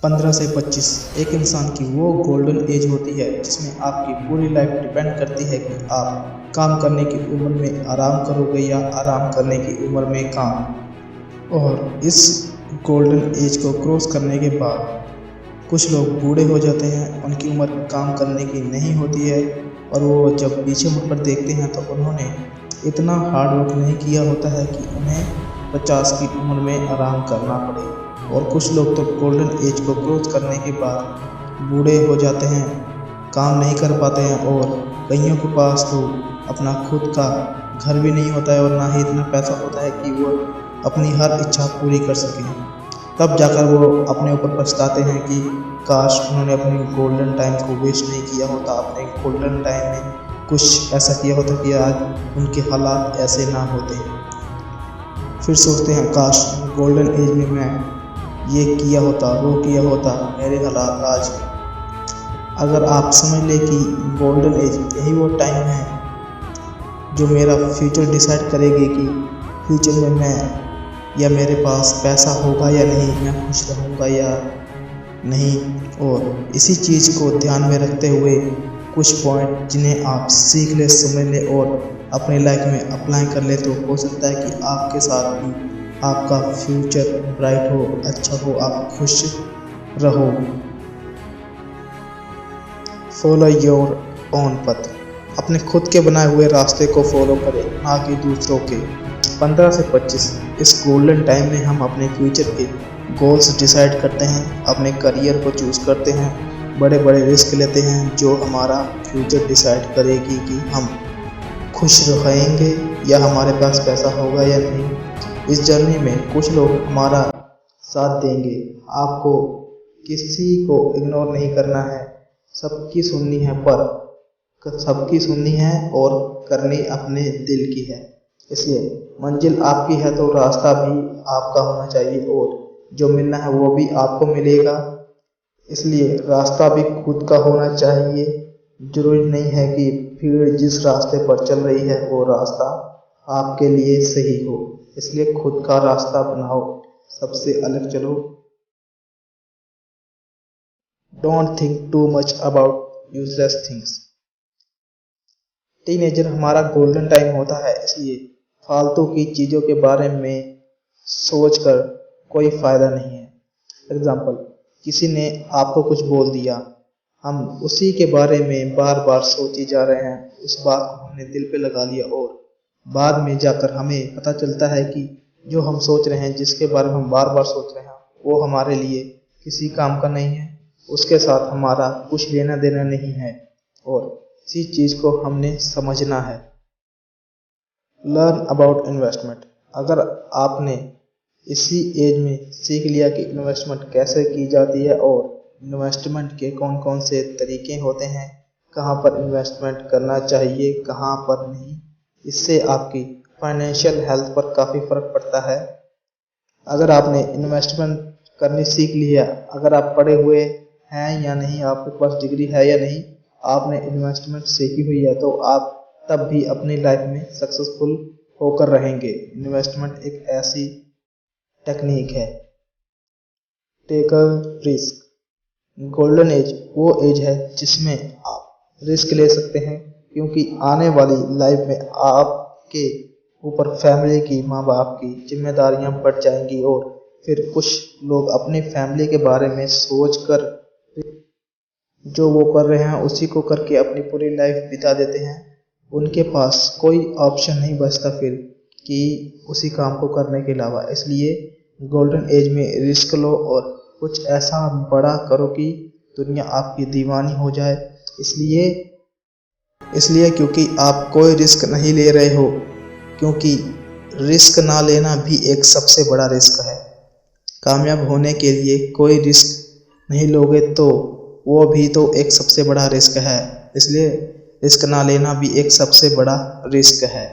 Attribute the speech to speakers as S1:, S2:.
S1: 15 से 25 एक इंसान की वो गोल्डन एज होती है जिसमें आपकी पूरी लाइफ डिपेंड करती है कि आप काम करने की उम्र में आराम करोगे या आराम करने की उम्र में काम। और इस गोल्डन एज को क्रॉस करने के बाद कुछ लोग बूढ़े हो जाते हैं, उनकी उम्र काम करने की नहीं होती है और वो जब पीछे मुड़कर देखते हैं तो उन्होंने इतना हार्ड वर्क नहीं किया होता है कि उन्हें 50 की उम्र में आराम करना पड़े। और कुछ लोग तो गोल्डन एज को क्रॉस करने के बाद बूढ़े हो जाते हैं, काम नहीं कर पाते हैं और कईयों के पास तो अपना खुद का घर भी नहीं होता है और ना ही इतना पैसा होता है कि वो अपनी हर इच्छा पूरी कर सकें। तब जाकर वो अपने ऊपर पछताते हैं कि काश उन्होंने अपने गोल्डन टाइम को वेस्ट नहीं किया होता, अपने गोल्डन टाइम में कुछ ऐसा किया होता कि आज उनके हालात ऐसे ना होते। फिर सोचते हैं काश गोल्डन एज में मैं ये किया होता, वो किया होता, मेरे हालात आज। अगर आप समझ लें कि गोल्डन एज यही वो टाइम है जो मेरा फ्यूचर डिसाइड करेगी कि फ्यूचर में मैं या मेरे पास पैसा होगा या नहीं, मैं खुश रहूँगा या नहीं। और इसी चीज़ को ध्यान में रखते हुए कुछ पॉइंट जिन्हें आप सीख ले, समझ ले और अपनी लाइफ में अप्लाई कर ले तो हो सकता है कि आपके साथ भी आपका फ्यूचर ब्राइट हो, अच्छा हो, आप खुश रहो। फॉलो योर ओन पथ, अपने खुद के बनाए हुए रास्ते को फॉलो करें, ना कि दूसरों के। 15 से 25 इस गोल्डन टाइम में हम अपने फ्यूचर के गोल्स डिसाइड करते हैं, अपने करियर को चूज़ करते हैं, बड़े बड़े रिस्क लेते हैं जो हमारा फ्यूचर डिसाइड करेगी कि हम खुश रहेंगे या हमारे पास पैसा होगा या नहीं। इस जर्नी में कुछ लोग हमारा साथ देंगे, आपको किसी को इग्नोर नहीं करना है, सबकी सुननी है, पर सबकी सुननी है और करनी अपने दिल की है। इसलिए मंजिल आपकी है तो रास्ता भी आपका होना चाहिए और जो मिलना है वो भी आपको मिलेगा। इसलिए रास्ता भी खुद का होना चाहिए। जरूरी नहीं है कि भीड़ जिस रास्ते पर चल रही है वो रास्ता आपके लिए सही हो। इसलिए खुद का रास्ता बनाओ, सबसे अलग चलो। Don't think too much about useless things. Teenager हमारा गोल्डन टाइम होता है, इसलिए फालतू की चीज़ों के बारे में सोचकर कोई फ़ायदा नहीं है। एग्जाम्पल, किसी ने आपको कुछ बोल दिया, हम उसी के बारे में बार बार सोची जा रहे हैं, उस बात को हमने दिल पे लगा लिया और बाद में जाकर हमें पता चलता है कि जो हम सोच रहे हैं, जिसके बारे में हम बार बार सोच रहे हैं, वो हमारे लिए किसी काम का नहीं है, उसके साथ हमारा कुछ लेना देना नहीं है और इसी चीज़ को हमने समझना है। Learn about investment. अगर आपने इसी एज में सीख लिया कि इन्वेस्टमेंट कैसे की जाती है और इन्वेस्टमेंट के कौन कौन से तरीके होते हैं, कहाँ पर इन्वेस्टमेंट करना चाहिए, कहाँ पर नहीं, इससे आपकी फाइनेंशियल हेल्थ पर काफ़ी फ़र्क पड़ता है। अगर आपने इन्वेस्टमेंट करनी सीख लिया, अगर आप पढ़े हुए हैं या नहीं, आपके पास डिग्री है या नहीं, आपने इन्वेस्टमेंट सीखी हुई है तो आप तब भी अपनी लाइफ में सक्सेसफुल होकर रहेंगे। इन्वेस्टमेंट एक ऐसी टेक्निक है। Take a risk. Golden age वो एज है जिसमें आप रिस्क ले सकते हैं, क्योंकि आने वाली लाइफ में आपके ऊपर फैमिली की, माँ बाप की जिम्मेदारियां बढ़ जाएंगी और फिर कुछ लोग अपनी फैमिली के बारे में सोचकर जो वो कर रहे हैं उसी को करके अपनी पूरी लाइफ बिता देते हैं। उनके पास कोई ऑप्शन नहीं बचता फिर कि उसी काम को करने के अलावा। इसलिए गोल्डन एज में रिस्क लो और कुछ ऐसा बड़ा करो कि दुनिया आपकी दीवानी हो जाए। इसलिए क्योंकि आप कोई रिस्क नहीं ले रहे हो, क्योंकि रिस्क ना लेना भी एक सबसे बड़ा रिस्क है। कामयाब होने के लिए कोई रिस्क नहीं लोगे तो वो भी तो एक सबसे बड़ा रिस्क है। इसलिए रिस्क ना लेना भी एक सबसे बड़ा रिस्क है।